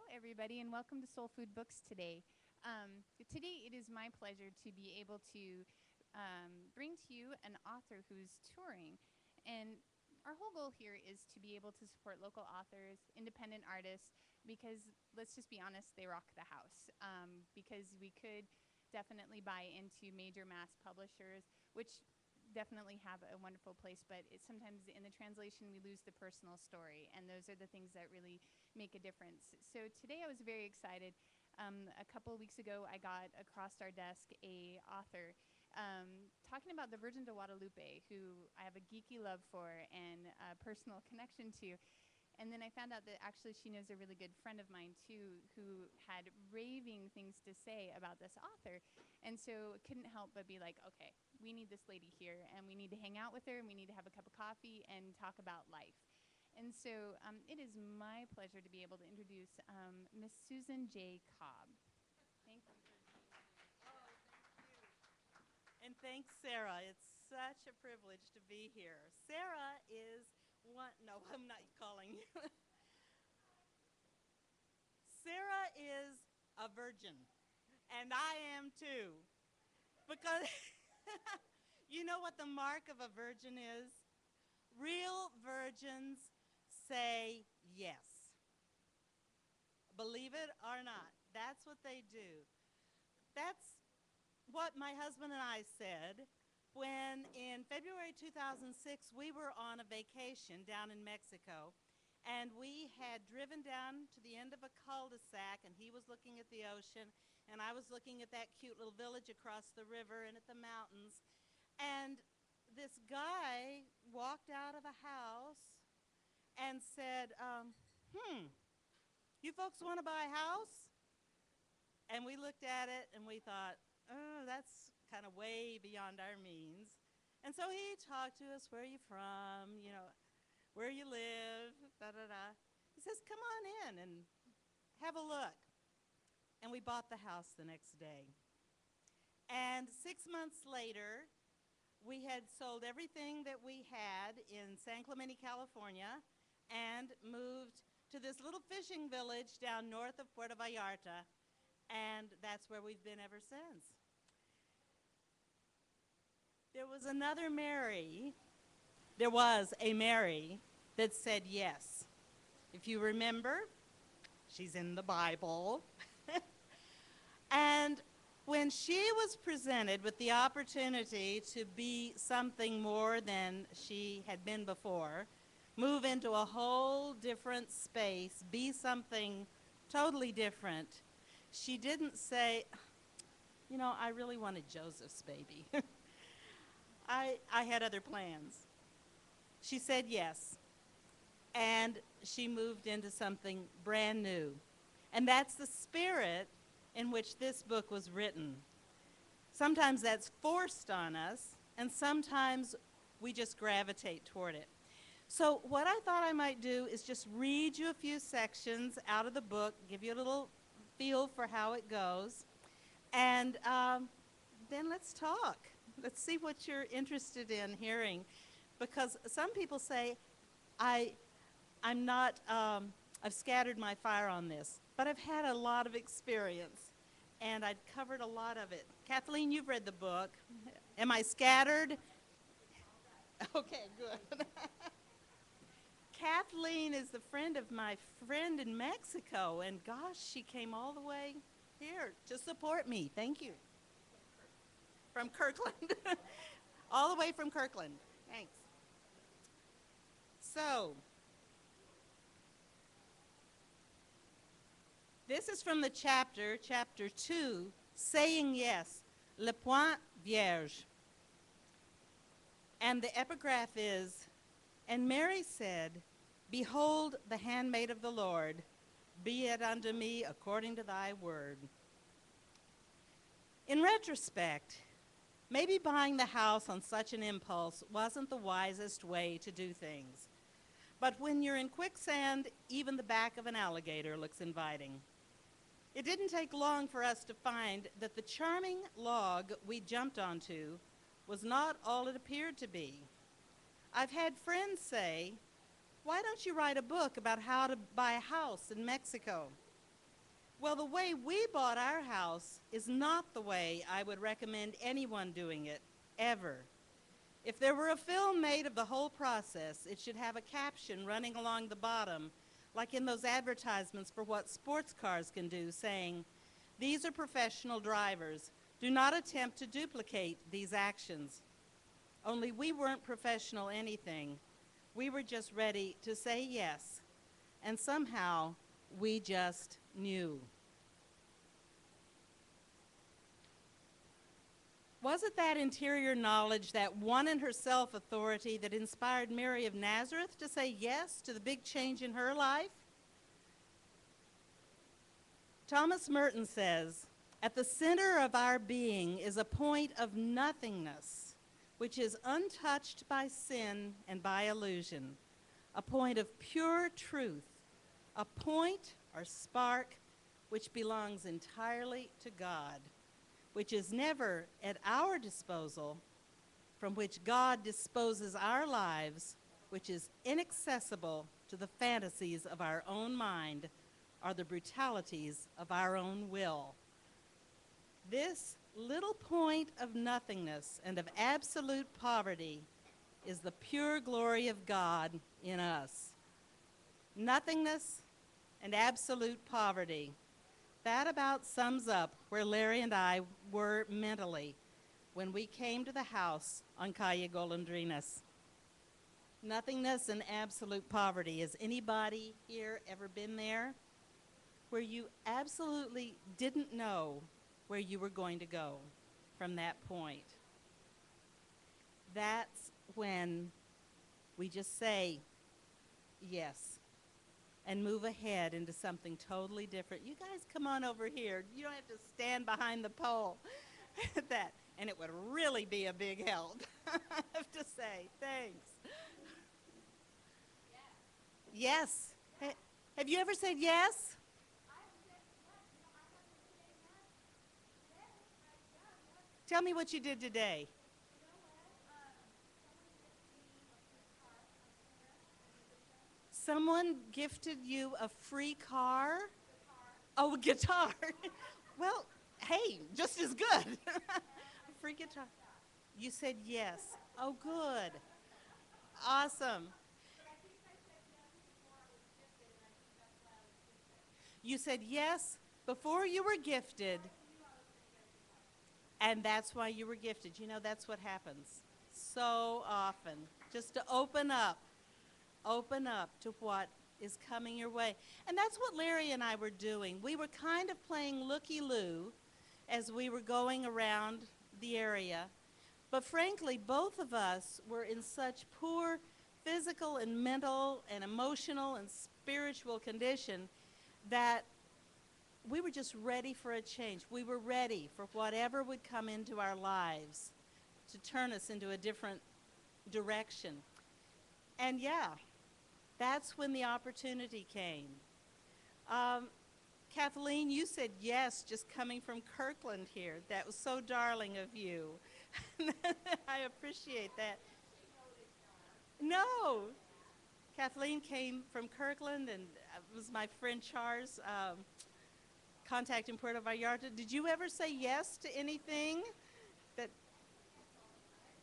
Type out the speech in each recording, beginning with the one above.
everybody, and welcome to SoulFood Books today. Today, it is my pleasure to be able to bring to you an author who's touring. And our whole goal here is to be able to support local authors, independent artists, because let's just be honest, they rock the house. Because we could definitely buy into major mass publishers, which definitely have a wonderful place, but sometimes in the translation we lose the personal story, and those are the things that really make a difference. So today I was very excited. A couple of weeks ago I got across our desk a author talking about the Virgin of Guadalupe, who I have a geeky love for and a personal connection to. And then I found out that actually she knows a really good friend of mine too, who had raving things to say about this author. And so couldn't help but be like, okay, we need this lady here, and we need to hang out with her, and we need to have a cup of coffee and talk about life. And so it is my pleasure to be able to introduce Miss Susan J. Cobb. Thank you. And thanks, Sarah. It's such a privilege to be here. Sarah is one, no, I'm not calling you. Sarah is a virgin, and I am too. Because you know what the mark of a virgin is? Real virgins say yes. Believe it or not, that's what they do. That's what my husband and I said when in February 2006 we were on a vacation down in Mexico, and we had driven down to the end of a cul-de-sac, and he was looking at the ocean and I was looking at that cute little village across the river and at the mountains, and this guy walked out of a house and said, you folks want to buy a house? And we looked at it and we thought, oh, that's kind of way beyond our means. And so he talked to us, where are you from, where you live, da-da-da. He says, come on in and have a look. And we bought the house the next day. And 6 months later, we had sold everything that we had in San Clemente, California, and moved to this little fishing village down north of Puerto Vallarta. And that's where we've been ever since. There was a Mary that said yes. If you remember, she's in the Bible. And when she was presented with the opportunity to be something more than she had been before, move into a whole different space, be something totally different, she didn't say, I really wanted Joseph's baby. I had other plans. She said yes, and she moved into something brand new. And that's the spirit in which this book was written. Sometimes that's forced on us, and sometimes we just gravitate toward it. So what I thought I might do is just read you a few sections out of the book, give you a little feel for how it goes, and then let's talk. Let's see what you're interested in hearing, because some people say, I've scattered my fire on this, but I've had a lot of experience, and I've covered a lot of it. Kathleen, you've read the book. Am I scattered? Okay, good. Kathleen is the friend of my friend in Mexico, and gosh, she came all the way here to support me. Thank you. From Kirkland. All the way from Kirkland. Thanks. So, this is from the chapter 2, Saying Yes, Le Point Vierge. And the epigraph is, and Mary said, behold the handmaid of the Lord, be it unto me according to thy word. In retrospect, maybe buying the house on such an impulse wasn't the wisest way to do things. But when you're in quicksand, even the back of an alligator looks inviting. It didn't take long for us to find that the charming log we jumped onto was not all it appeared to be. I've had friends say, why don't you write a book about how to buy a house in Mexico? Well, the way we bought our house is not the way I would recommend anyone doing it, ever. If there were a film made of the whole process, it should have a caption running along the bottom, like in those advertisements for what sports cars can do, saying, "These are professional drivers. Do not attempt to duplicate these actions." Only we weren't professional anything. We were just ready to say yes, and somehow we just knew. Was it that interior knowledge, that one in herself authority that inspired Mary of Nazareth to say yes to the big change in her life? Thomas Merton says, "At the center of our being is a point of nothingness, which is untouched by sin and by illusion, a point of pure truth, a point or spark which belongs entirely to God, which is never at our disposal, from which God disposes our lives, which is inaccessible to the fantasies of our own mind or the brutalities of our own will. This little point of nothingness and of absolute poverty is the pure glory of God in us." Nothingness and absolute poverty. That about sums up where Larry and I were mentally when we came to the house on Calle Golondrinas. Nothingness and absolute poverty. Has anybody here ever been there? Where you absolutely didn't know where you were going to go from that point. That's when we just say yes and move ahead into something totally different. You guys come on over here. You don't have to stand behind the pole. That, and it would really be a big help. I have to say, thanks. Yes. Have you ever said yes? Tell me what you did today. Someone gifted you a free car? Oh, a guitar. Well, hey, just as good. A free guitar. You said yes. Oh, good. Awesome. You said yes before you were gifted, and that's why you were gifted. You know, that's what happens so often. Just to open up to what is coming your way. And that's what Larry and I were doing. We were kind of playing looky-loo as we were going around the area. But frankly, both of us were in such poor physical and mental and emotional and spiritual condition that we were just ready for a change. We were ready for whatever would come into our lives to turn us into a different direction. And yeah, that's when the opportunity came. Kathleen, you said yes just coming from Kirkland here. That was so darling of you. I appreciate that. No. Kathleen came from Kirkland, and it was my friend Char's contact in Puerto Vallarta. Did you ever say yes to anything? That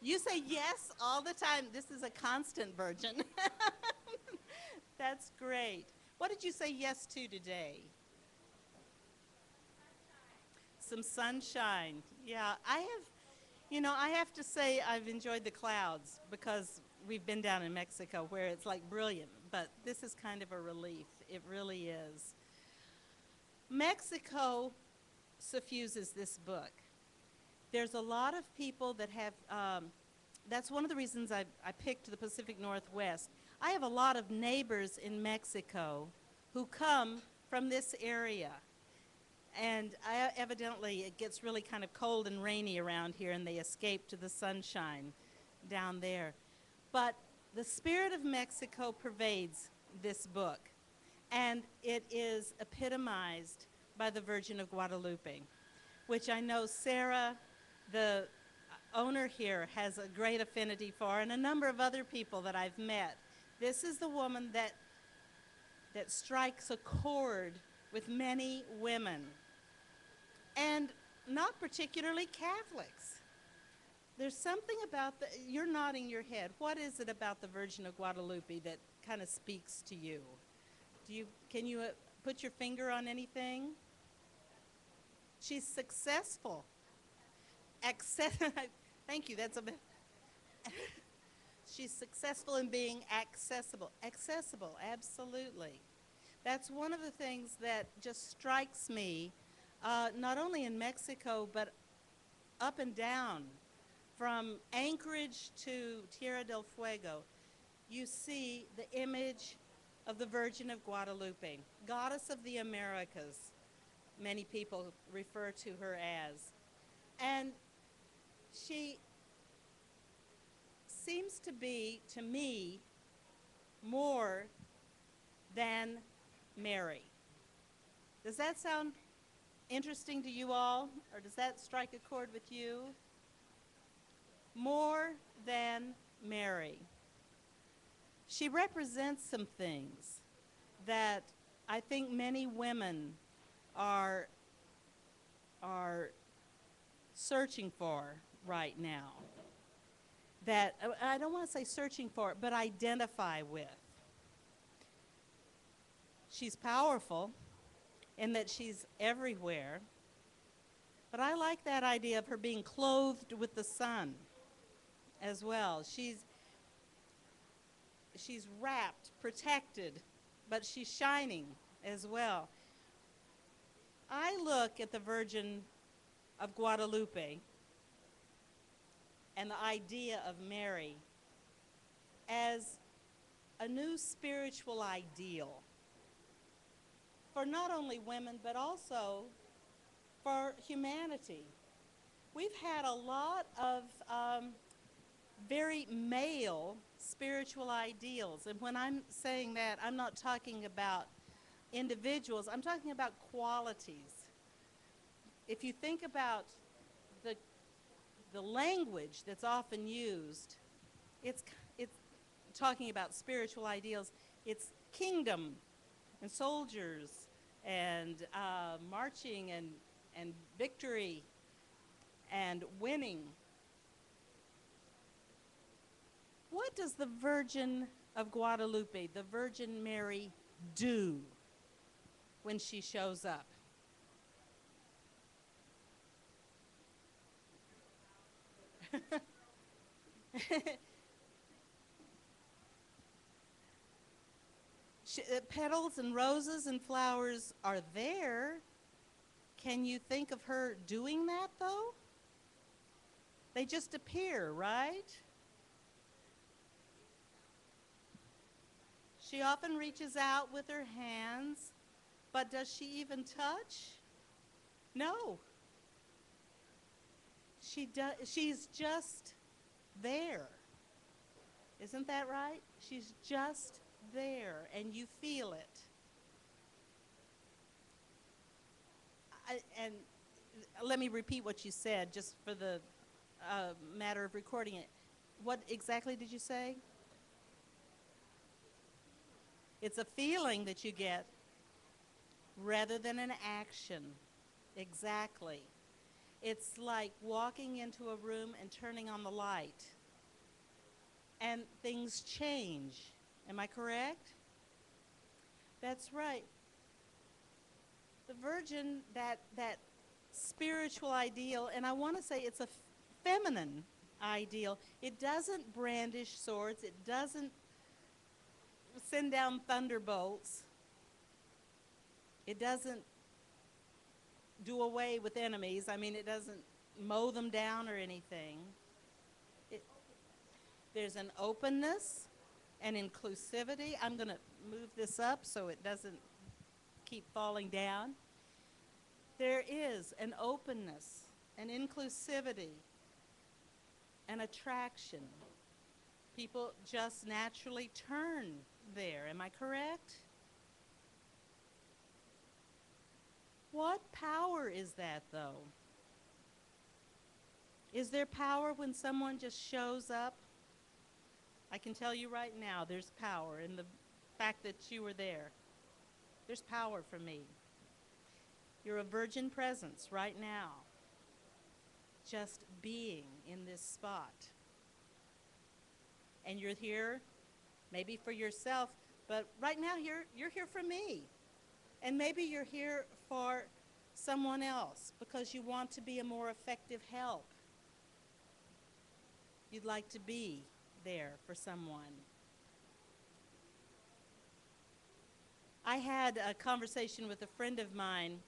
you say yes all the time. This is a constant, Virgin. That's great. What did you say yes to today? Some sunshine. Yeah, I have to say I've enjoyed the clouds because we've been down in Mexico where it's like brilliant, but this is kind of a relief. It really is. Mexico suffuses this book. There's a lot of people that have, that's one of the reasons I picked the Pacific Northwest. I have a lot of neighbors in Mexico who come from this area. And evidently it gets really kind of cold and rainy around here, and they escape to the sunshine down there. But the spirit of Mexico pervades this book, and it is epitomized by the Virgin of Guadalupe, which I know Sarah, the owner here, has a great affinity for, and a number of other people that I've met. This is the woman that strikes a chord with many women, and not particularly Catholics. There's something about the, you're nodding your head. What is it about the Virgin of Guadalupe that kind of speaks to you? Can you put your finger on anything? She's successful. Thank you, that's a bit. She's successful in being accessible. Accessible, absolutely. That's one of the things that just strikes me, not only in Mexico, but up and down, from Anchorage to Tierra del Fuego. You see the image of the Virgin of Guadalupe, goddess of the Americas, many people refer to her as. And she seems to be, to me, more than Mary. Does that sound interesting to you all, or does that strike a chord with you? More than Mary. She represents some things that I think many women are searching for right now. That, I don't want to say searching for, but identify with. She's powerful in that she's everywhere, but I like that idea of her being clothed with the sun as well. She's wrapped, protected, but she's shining as well. I look at the Virgin of Guadalupe and the idea of Mary as a new spiritual ideal for not only women, but also for humanity. We've had a lot of very male spiritual ideals. And when I'm saying that, I'm not talking about individuals, I'm talking about qualities. If you think about the language that's often used, it's talking about spiritual ideals. It's kingdom and soldiers and marching and victory and winning. What does the Virgin of Guadalupe, the Virgin Mary, do when she shows up? Petals and roses and flowers are there. Can you think of her doing that, though? They just appear, right? She often reaches out with her hands, but does she even touch? No. She's just there. Isn't that right? She's just there, and you feel it. And let me repeat what you said, just for the matter of recording it. What exactly did you say? It's a feeling that you get rather than an action. Exactly. It's like walking into a room and turning on the light, and things change. Am I correct? That's right. The Virgin, that spiritual ideal, and I want to say it's a feminine ideal. It doesn't brandish swords. It doesn't send down thunderbolts. It doesn't do away with enemies. I mean, it doesn't mow them down or anything. There's an openness and inclusivity. I'm going to move this up so it doesn't keep falling down. There is an openness, an inclusivity, an attraction. People just naturally turn there. Am I correct? What power is that, though? Is there power when someone just shows up? I can tell you right now, there's power in the fact that you were there. There's power for me. You're a virgin presence right now, just being in this spot. And you're here maybe for yourself, but right now you're here for me. And maybe you're here for someone else because you want to be a more effective help. You'd like to be there for someone. I had a conversation with a friend of mine.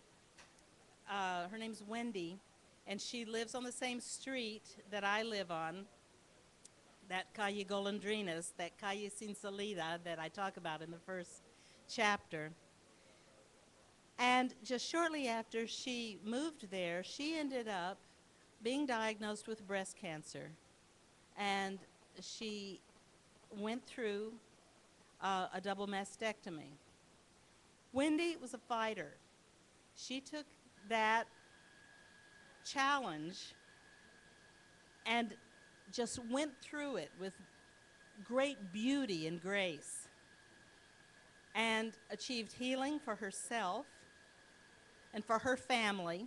Her name's Wendy, and she lives on the same street that I live on, that Calle Golondrinas, that Calle Sin Salida that I talk about in the first chapter. And just shortly after she moved there, she ended up being diagnosed with breast cancer. And she went through a double mastectomy. Wendy was a fighter. She took that challenge and just went through it with great beauty and grace and achieved healing for herself and for her family.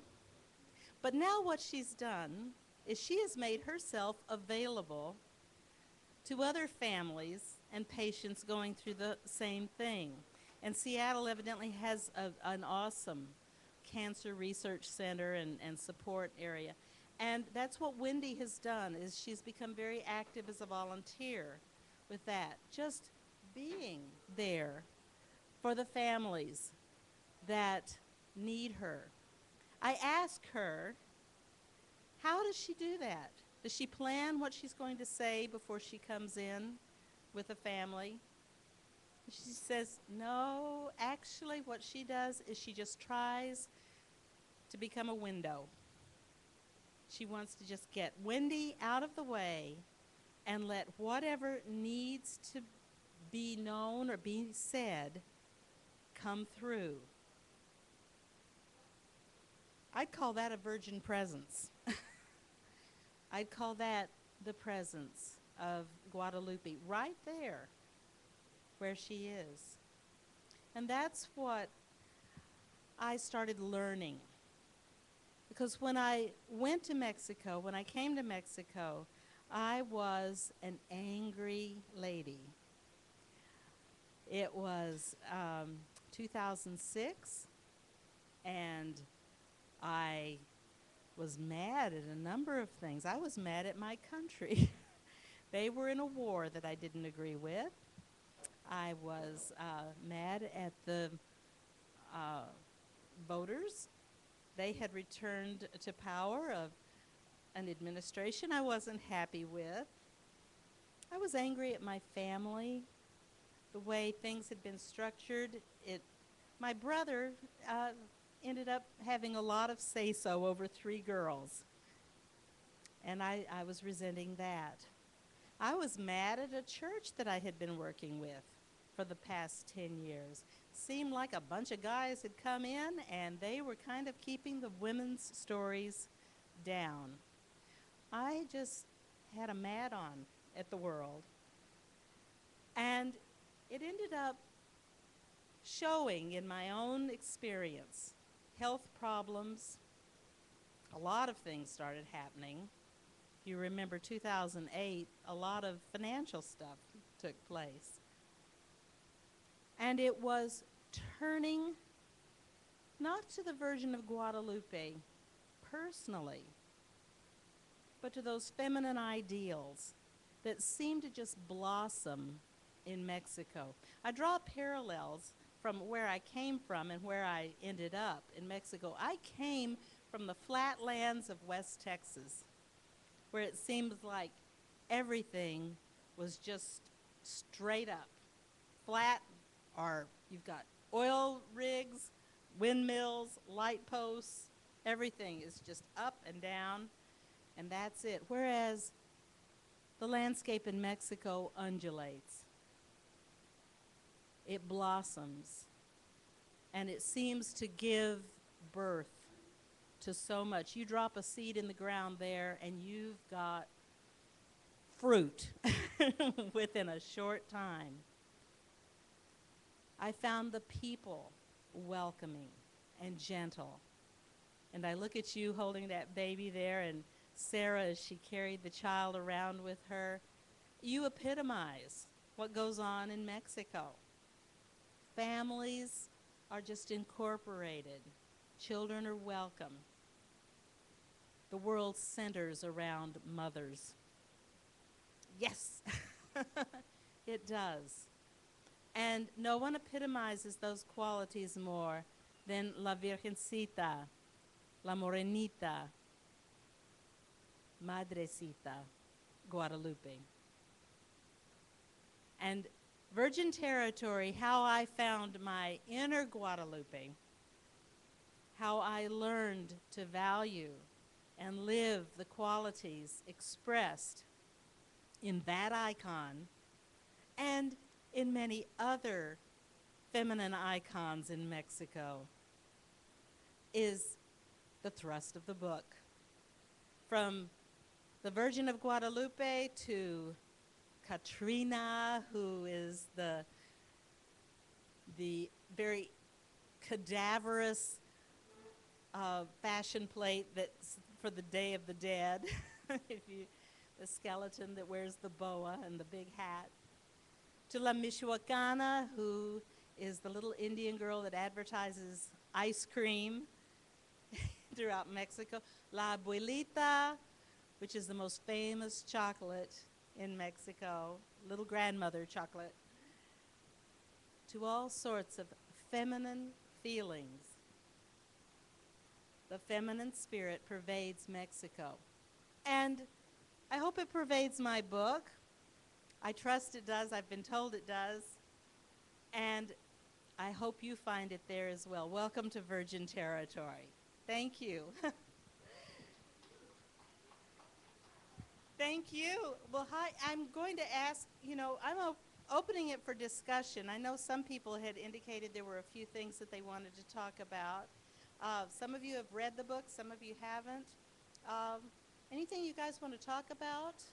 But now what she's done is she has made herself available to other families and patients going through the same thing. And Seattle evidently has an awesome cancer research center and support area. And that's what Wendy has done, is she's become very active as a volunteer with that, just being there for the families that need her. I asked her, how does she do that? Does she plan what she's going to say before she comes in with a family? She says, no, actually what she does is she just tries to become a window. She wants to just get Wendy out of the way and let whatever needs to be known or be said come through. I'd call that a virgin presence. I'd call that the presence of Guadalupe right there where she is. And that's what I started learning. Because when I went to Mexico, when I came to Mexico, I was an angry lady. It was 2006, and I was mad at a number of things. I was mad at my country. They were in a war that I didn't agree with. I was mad at the voters. They had returned to power of an administration I wasn't happy with. I was angry at my family, the way things had been structured. My brother ended up having a lot of say-so over 3 girls, and I was resenting that. I was mad at a church that I had been working with for the past 10 years. Seemed like a bunch of guys had come in, and they were kind of keeping the women's stories down. I just had a mad on at the world. And it ended up showing in my own experience. Health problems, a lot of things started happening. If you remember 2008, a lot of financial stuff took place. And it was turning not to the Virgin of Guadalupe personally, but to those feminine ideals that seem to just blossom in Mexico. I draw parallels from where I came from and where I ended up in Mexico. I came from the flatlands of West Texas, where it seems like everything was just straight up, flat, or you've got oil rigs, windmills, light posts, everything is just up and down, and that's it. Whereas the landscape in Mexico undulates. It blossoms, and it seems to give birth to so much. You drop a seed in the ground there, and you've got fruit within a short time. I found the people welcoming and gentle. And I look at you holding that baby there, and Sarah as she carried the child around with her. You epitomize what goes on in Mexico. Families are just incorporated. Children are welcome. The world centers around mothers. Yes, it does. And no one epitomizes those qualities more than La Virgencita, La Morenita, Madrecita, Guadalupe. And Virgin Territory, how I found my inner Guadalupe, how I learned to value and live the qualities expressed in that icon and in many other feminine icons in Mexico, is the thrust of the book. From the Virgin of Guadalupe to Katrina, who is the very cadaverous fashion plate that's for the Day of the Dead, the skeleton that wears the boa and the big hat, to La Michoacana, who is the little Indian girl that advertises ice cream throughout Mexico, La Abuelita, which is the most famous chocolate in Mexico, little grandmother chocolate, to all sorts of feminine feelings. The feminine spirit pervades Mexico. And I hope it pervades my book. I trust it does. I've been told it does. And I hope you find it there as well. Welcome to Virgin Territory. Thank you. Thank you. Well, hi. I'm going to ask, I'm opening it for discussion. I know some people had indicated there were a few things that they wanted to talk about. Some of you have read the book, some of you haven't. Anything you guys want to talk about?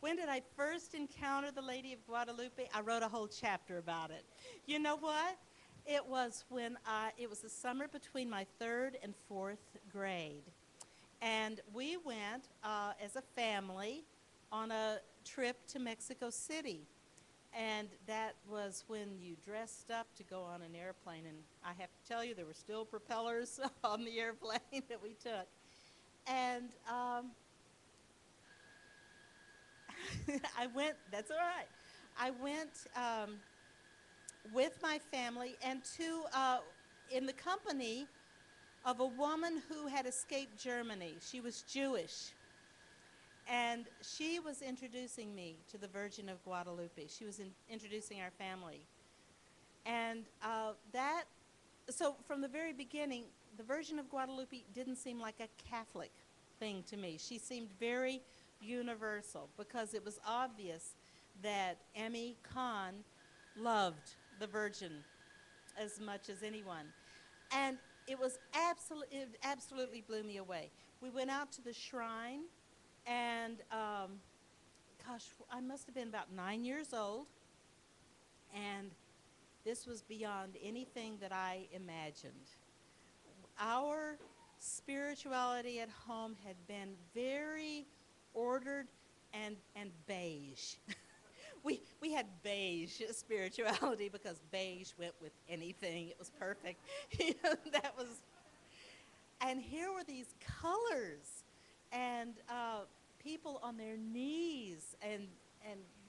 When did I first encounter the Lady of Guadalupe? I wrote a whole chapter about it. You know what? It was it was the summer between my 3rd and 4th grade. And we went as a family on a trip to Mexico City. And that was when you dressed up to go on an airplane. And I have to tell you, there were still propellers on the airplane that we took. And I went, that's all right. I went with my family and in the company of a woman who had escaped Germany. She was Jewish. And she was introducing me to the Virgin of Guadalupe. She was introducing our family. And so from the very beginning, the Virgin of Guadalupe didn't seem like a Catholic thing to me. She seemed very universal because it was obvious that Emmy Khan loved the Virgin as much as anyone. And it absolutely blew me away. We went out to the shrine, and gosh, I must have been about 9 years old, and this was beyond anything that I imagined. Our spirituality at home had been very ordered and beige. We had beige spirituality because beige went with anything. It was perfect. That was, and here were these colors and people on their knees and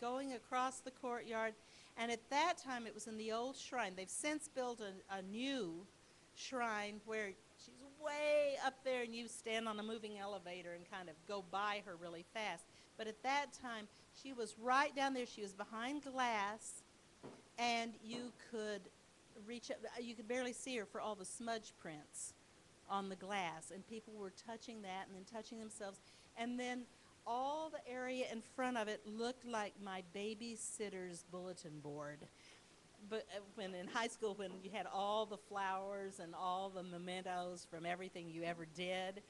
going across the courtyard. And at that time, it was in the old shrine. They've since built a new shrine where she's way up there and you stand on a moving elevator and kind of go by her really fast. But at that time, she was right down there. She was behind glass, and you could reach up. You could barely see her for all the smudge prints on the glass, and people were touching that and then touching themselves. And then all the area in front of it looked like my babysitter's bulletin board. But when in high school, when you had all the flowers and all the mementos from everything you ever did,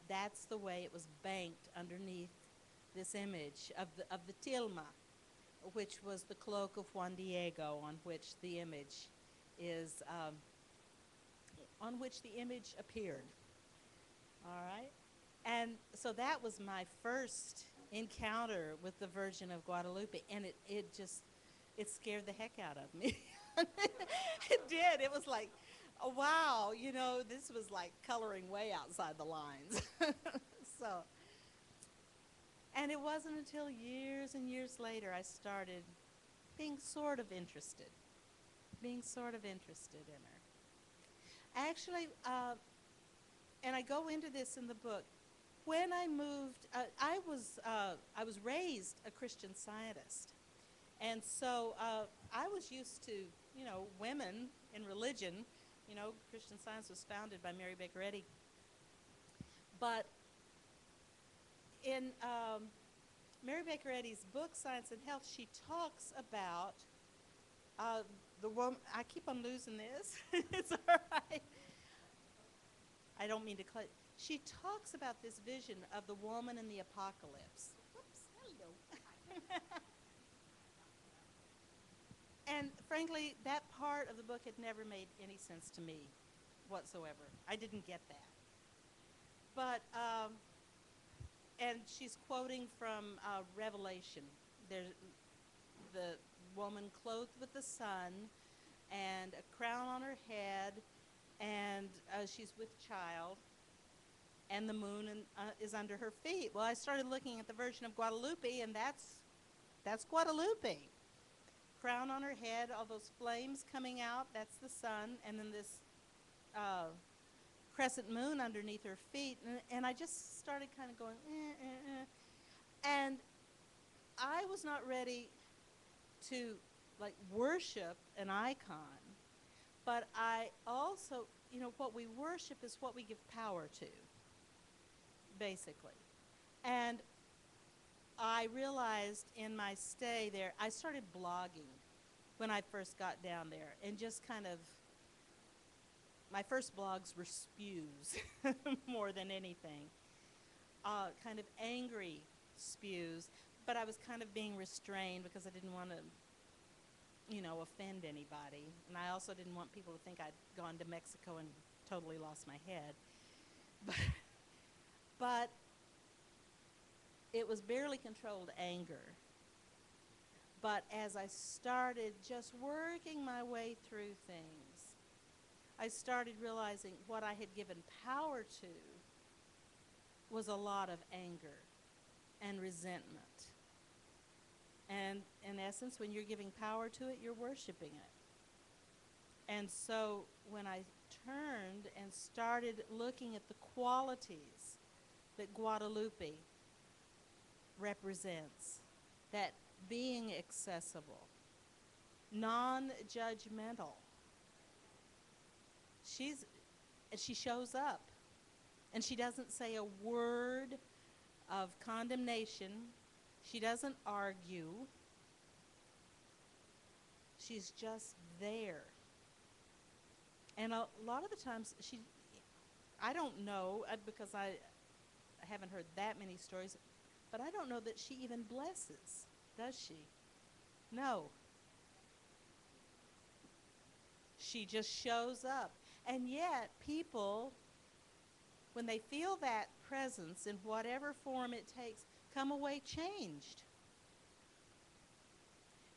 that's the way it was banked underneath this image of the tilma, which was the cloak of Juan Diego, on which the image is, on which the image appeared. All right? And so that was my first encounter with the Virgin of Guadalupe, and it scared the heck out of me. It did. It was like, oh, wow, this was like coloring way outside the lines. So, and it wasn't until years and years later I started being sort of interested in her. Actually, and I go into this in the book. When I moved, I was raised a Christian Scientist, and so I was used to women in religion. Christian Science was founded by Mary Baker Eddy, but in Mary Baker Eddy's book Science and Health, she talks about the woman. I keep on losing this. It's all right. I don't mean to cut. She talks about this vision of the woman in the apocalypse. Whoops, hello. And frankly, that part of the book had never made any sense to me whatsoever. I didn't get that. But, and she's quoting from Revelation. There's the woman clothed with the sun and a crown on her head, and she's with child, and the moon is under her feet. Well, I started looking at the Virgin of Guadalupe, and that's Guadalupe. Crown on her head, all those flames coming out, that's the sun, and then this crescent moon underneath her feet. And I just started kind of going, And I was not ready to, like, worship an icon, but I also, what we worship is what we give power to, basically. And I realized in my stay there, I started blogging when I first got down there, and just kind of, my first blogs were spews more than anything, kind of angry spews, but I was kind of being restrained because I didn't want to, offend anybody, and I also didn't want people to think I'd gone to Mexico and totally lost my head. But it was barely controlled anger. But as I started just working my way through things, I started realizing what I had given power to was a lot of anger and resentment. And in essence, when you're giving power to it, you're worshiping it. And so when I turned and started looking at the qualities that Guadalupe represents, that being accessible, non-judgmental, she shows up, and she doesn't say a word of condemnation. She doesn't argue. She's just there. And a lot of the times I don't know, because I haven't heard that many stories, but I don't know that she even blesses, does she? No. She just shows up. And yet, people, when they feel that presence in whatever form it takes, come away changed.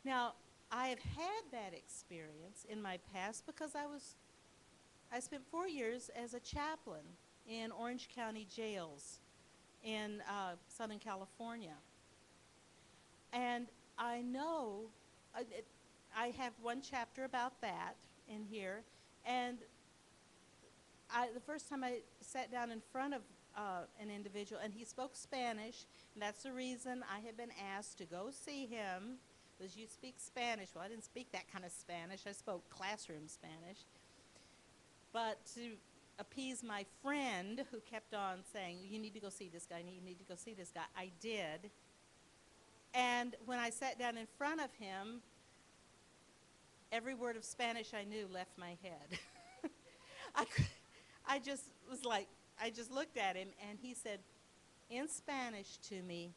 Now, I have had that experience in my past because I spent 4 years as a chaplain in Orange County jails in Southern California. And I know, I have one chapter about that in here, and the first time I sat down in front of an individual, and he spoke Spanish, and that's the reason I had been asked to go see him, because you speak Spanish. Well, I didn't speak that kind of Spanish. I spoke classroom Spanish. But to appease my friend who kept on saying, you need to go see this guy, you need to go see this guy, I did. And when I sat down in front of him, every word of Spanish I knew left my head. I just looked at him, and he said in Spanish to me,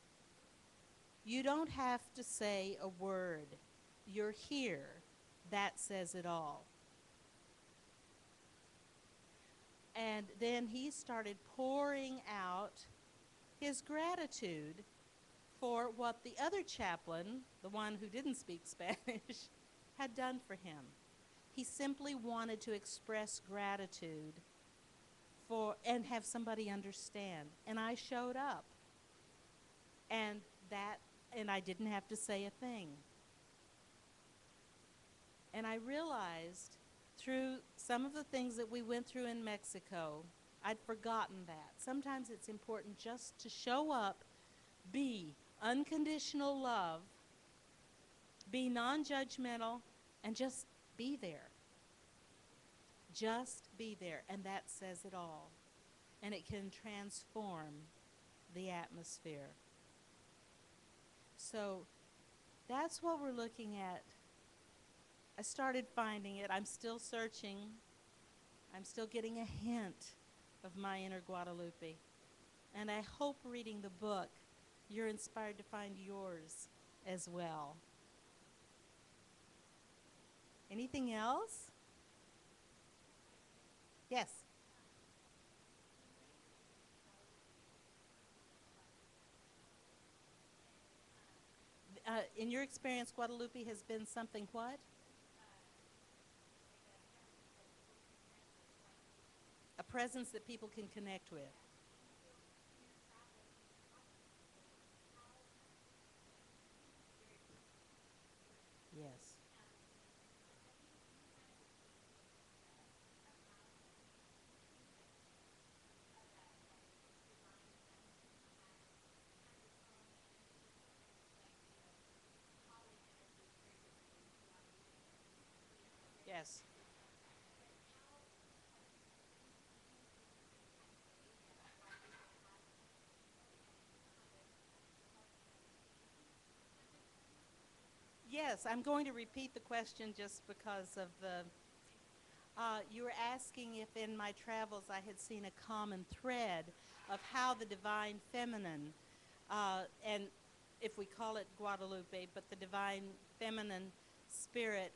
You don't have to say a word. You're here. That says it all. And then he started pouring out his gratitude for what the other chaplain, the one who didn't speak Spanish, had done for him. He simply wanted to express gratitude for and have somebody understand. And I showed up. And I didn't have to say a thing. And I realized through some of the things that we went through in Mexico, I'd forgotten that. Sometimes it's important just to show up, be unconditional love, be non-judgmental, and just be there. Just be there, and that says it all. And it can transform the atmosphere. So that's what we're looking at. I started finding it. I'm still searching. I'm still getting a hint of my inner Guadalupe. And I hope reading the book, you're inspired to find yours as well. Anything else? Yes. In your experience, Guadalupe has been something what? A presence that people can connect with. Yes. Yes. Yes, I'm going to repeat the question just because of the. You were asking if in my travels I had seen a common thread of how the divine feminine, and if we call it Guadalupe, but the divine feminine spirit,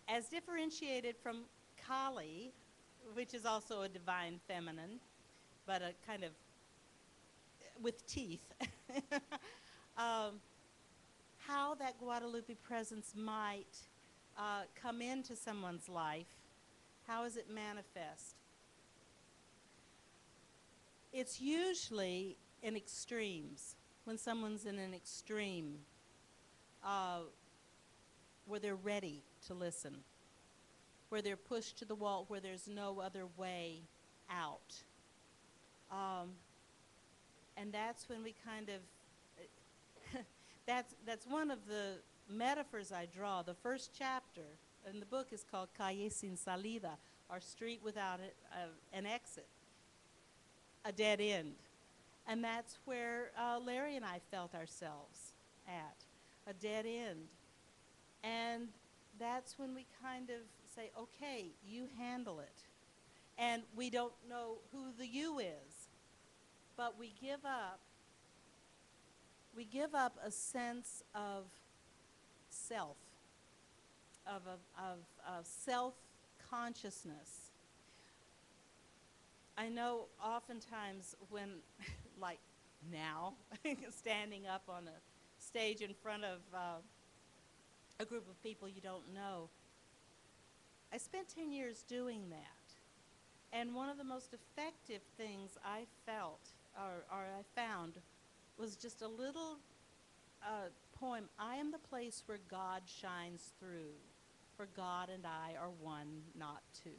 as differentiated from Kali, which is also a divine feminine, but a kind of with teeth, um, how that Guadalupe presence might come into someone's life. How does it manifest? It's usually in extremes, when someone's in an extreme uh, where they're ready to listen, where they're pushed to the wall, where there's no other way out. Um, and that's when we kind of, that's one of the metaphors I draw. The first chapter in the book is called Calle Sin Salida, our street without an exit, a dead end. And that's where Larry and I felt ourselves at, a dead end. And that's when we kind of say, okay, you handle it. And we don't know who the you is, but we give up a sense of self, of self-consciousness. I know oftentimes when, like now, standing up on a stage in front of a group of people you don't know, I spent 10 years doing that. And one of the most effective things I felt, or I found, was just a little poem, I am the place where God shines through, for God and I are one, not two.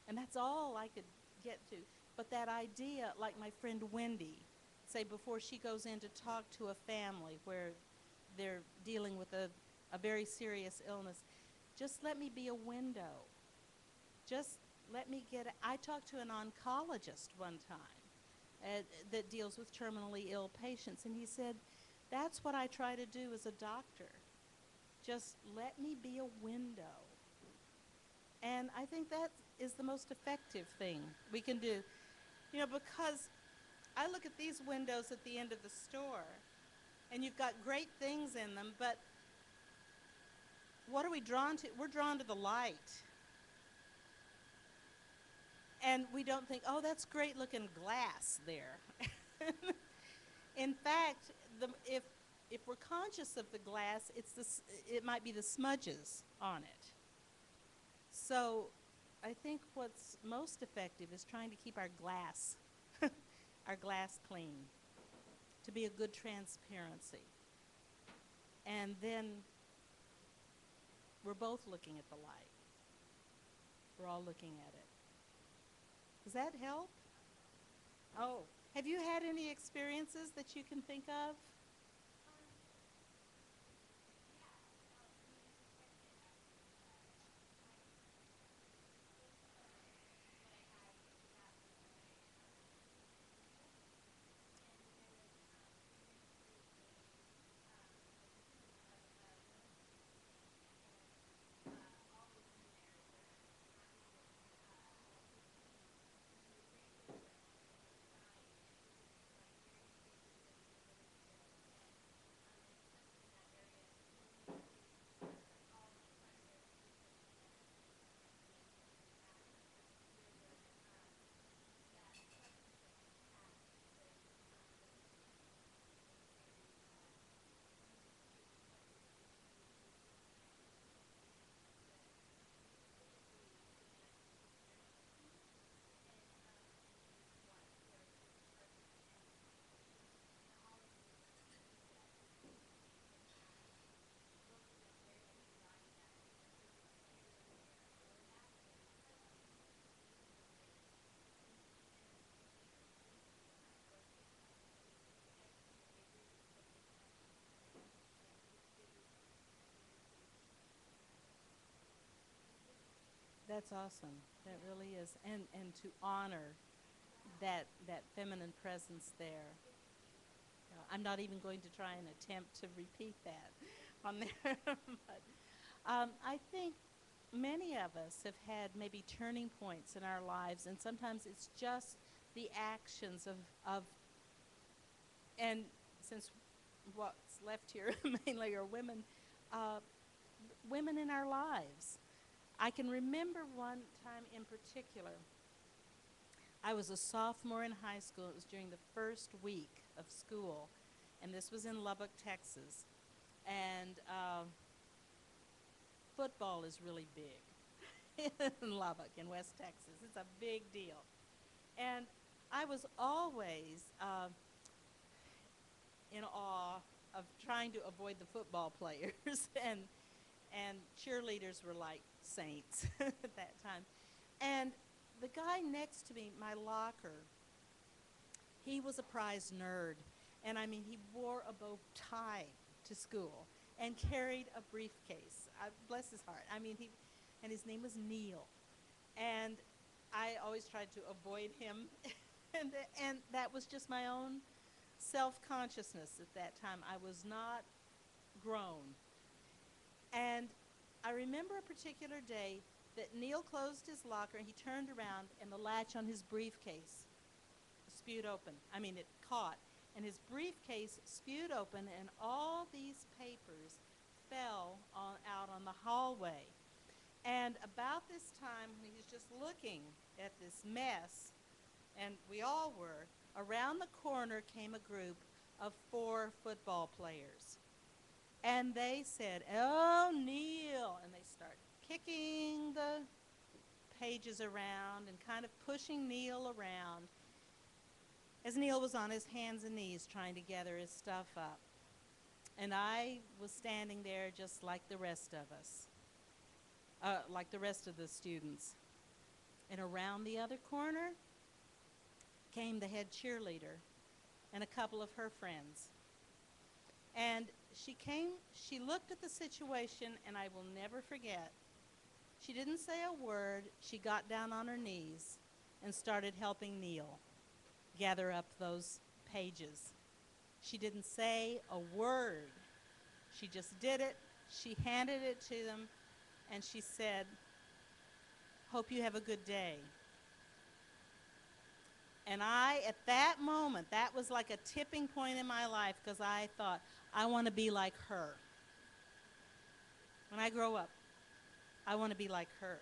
And that's all I could get to. But that idea, like my friend Wendy, say before she goes in to talk to a family where they're dealing with a very serious illness, just let me be a window. Just let me I talked to an oncologist one time that deals with terminally ill patients, and he said, that's what I try to do as a doctor. Just let me be a window. And I think that is the most effective thing we can do. You know, because I look at these windows at the end of the store, and you've got great things in them, but what are we drawn to? We're drawn to the light. And we don't think, oh, that's great looking glass there. In fact, if we're conscious of the glass, it might be the smudges on it. So I think what's most effective is trying to keep our glass, our glass clean, to be a good transparency. And then we're both looking at the light. We're all looking at it. Does that help? Oh, have you had any experiences that you can think of? That's awesome. That really is. And to honor that feminine presence there. I'm not even going to try and attempt to repeat that on there. But I think many of us have had maybe turning points in our lives, and sometimes it's just the actions of and since what's left here mainly are women, women in our lives. I can remember one time in particular. I was a sophomore in high school. It was during the first week of school, and this was in Lubbock, Texas. And football is really big in Lubbock, in West Texas. It's a big deal. And I was always in awe of trying to avoid the football players, and cheerleaders were like saints at that time. And the guy next to me, my locker, he was a prize nerd. And I mean, he wore a bow tie to school and carried a briefcase. Bless his heart. I mean, and his name was Neil. And I always tried to avoid him. and that was just my own self-consciousness at that time. I was not grown. And I remember a particular day that Neil closed his locker and he turned around and the latch on his briefcase spewed open. I mean, it caught. And his briefcase spewed open and all these papers fell out on the hallway. And about this time, when he was just looking at this mess, and we all were, around the corner came a group of 4 football players. And they said, "Oh, Neil," and they started kicking the pages around and kind of pushing Neil around as Neil was on his hands and knees trying to gather his stuff up. And I was standing there just like the rest of us, like the rest of the students. And around the other corner came the head cheerleader and a couple of her friends. And she looked at the situation, and I will never forget. She didn't say a word. She got down on her knees and started helping Neil gather up those pages. She didn't say a word. She just did it. She handed it to them, and she said, "Hope you have a good day." And I, at that moment, that was like a tipping point in my life because I thought, I want to be like her. When I grow up, I want to be like her.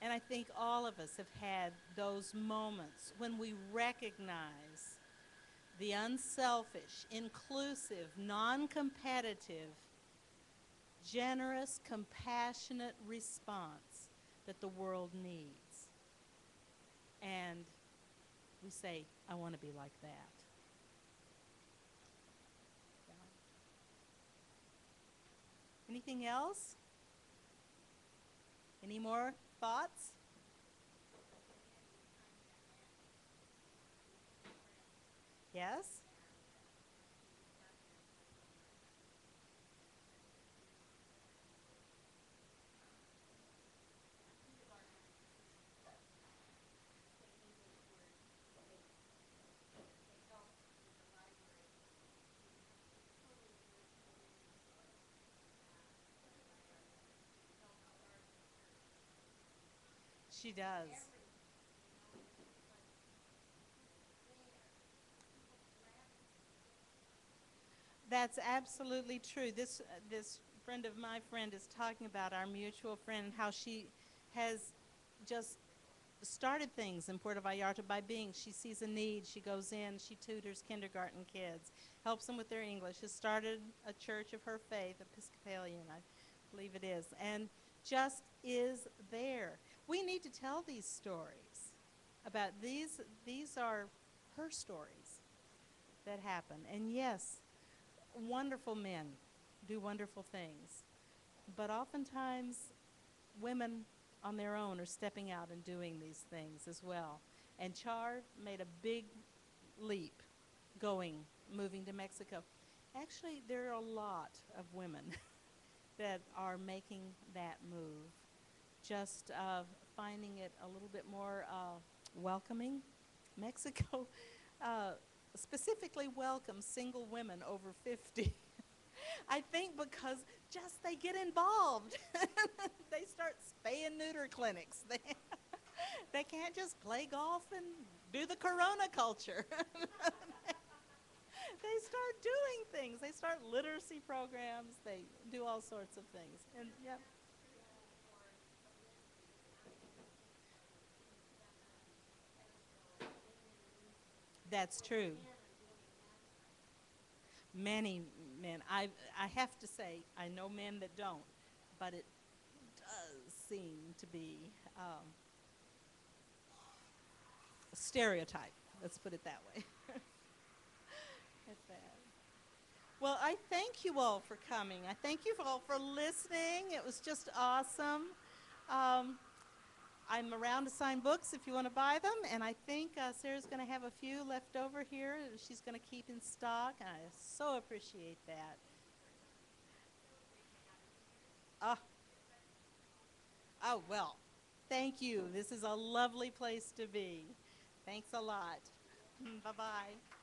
And I think all of us have had those moments when we recognize the unselfish, inclusive, non-competitive, generous, compassionate response that the world needs. And we say, I want to be like that. Yeah. Anything else? Any more thoughts? Yes? She does. That's absolutely true. This friend of my friend is talking about our mutual friend and how she has just started things in Puerto Vallarta by being, she sees a need, she goes in, she tutors kindergarten kids, helps them with their English, has started a church of her faith, Episcopalian, I believe it is, and just is there. We need to tell these stories about these are her stories that happen. And yes, wonderful men do wonderful things, but oftentimes women on their own are stepping out and doing these things as well. And Char made a big leap moving to Mexico. Actually, there are a lot of women that are making that move, just finding it a little bit more welcoming. Mexico specifically welcomes single women over 50. I think because just they get involved. They start spay and neuter clinics. They can't just play golf and do the corona culture. They start doing things. They start literacy programs. They do all sorts of things. And yeah, that's true. Many men. I have to say, I know men that don't, but it does seem to be a stereotype. Let's put it that way. It's bad. Well, I thank you all for coming. I thank you all for listening. It was just awesome. Um, I'm around to sign books if you want to buy them, and I think Sarah's going to have a few left over here. She's going to keep in stock, and I so appreciate that. Oh, oh well, thank you. This is a lovely place to be. Thanks a lot. Bye-bye.